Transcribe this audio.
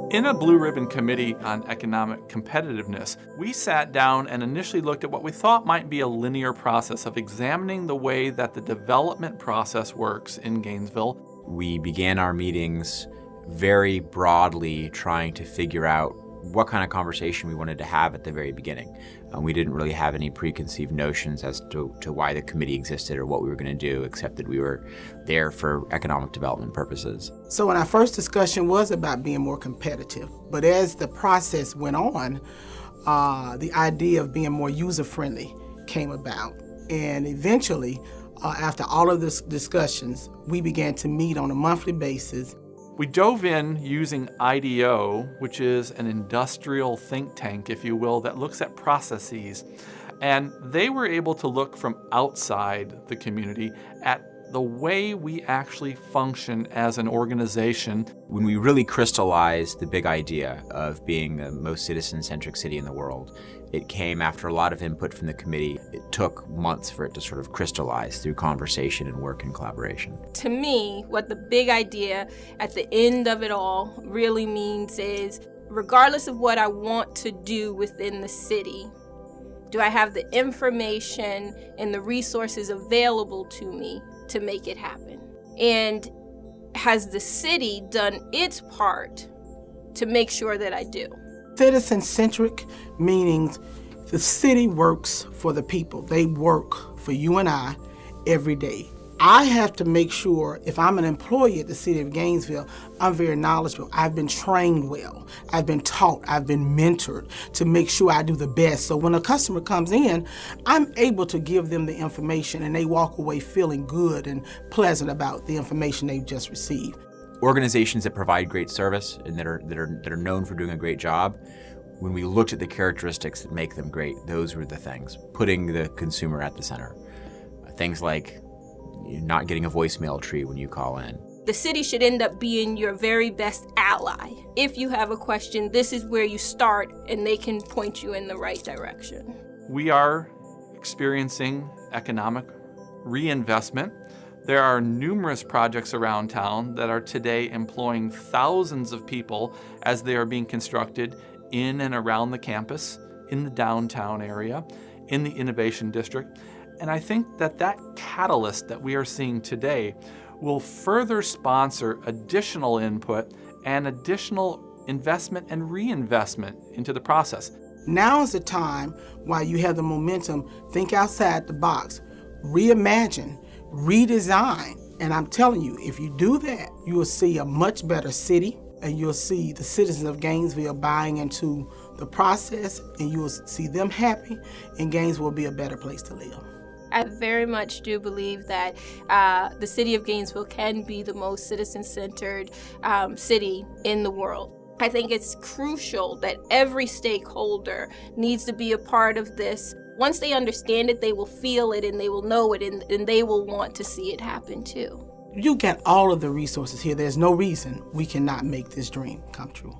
In a Blue Ribbon Committee on Economic Competitiveness, we sat down and initially looked at what we thought might be a linear process of examining the way that the development process works in Gainesville. We began our meetings very broadly trying to figure out what kind of conversation we wanted to have at the very beginning. We didn't really have any preconceived notions as to why the committee existed or what we were going to do, except that we were there for economic development purposes. So our first discussion was about being more competitive, but as the process went on, the idea of being more user-friendly came about. And eventually, after all of these discussions, we began to meet on a monthly basis. We dove in using IDEO, which is an industrial think tank, if you will, that looks at processes. And they were able to look from outside the community at the way we actually function as an organization. When we really crystallized the big idea of being the most citizen-centric city in the world, it came after a lot of input from the committee. It took months for it to sort of crystallize through conversation and work and collaboration. To me, what the big idea at the end of it all really means is, regardless of what I want to do within the city, do I have the information and the resources available to me to make it happen? And has the city done its part to make sure that I do? Citizen-centric meaning the city works for the people. They work for you and I every day. I have to make sure, if I'm an employee at the city of Gainesville, I'm very knowledgeable. I've been trained well. I've been taught. I've been mentored to make sure I do the best. So when a customer comes in, I'm able to give them the information and they walk away feeling good and pleasant about the information they've just received. Organizations that provide great service and that are known for doing a great job, when we looked at the characteristics that make them great, those were the things. Putting the consumer at the center. Things like not getting a voicemail tree when you call in. The city should end up being your very best ally. If you have a question, this is where you start and they can point you in the right direction. We are experiencing economic reinvestment. There are numerous projects around town that are today employing thousands of people as they are being constructed in and around the campus, in the downtown area, in the Innovation District. And I think that that catalyst that we are seeing today will further sponsor additional input and additional investment and reinvestment into the process. Now is the time, while you have the momentum, think outside the box, reimagine, redesign. And I'm telling you, if you do that, you will see a much better city, and you'll see the citizens of Gainesville buying into the process, and you will see them happy, and Gainesville will be a better place to live. I very much do believe that the city of Gainesville can be the most citizen-centered city in the world. I think it's crucial that every stakeholder needs to be a part of this. Once they understand it, they will feel it and they will know it, and they will want to see it happen too. You get all of the resources here. There's no reason we cannot make this dream come true.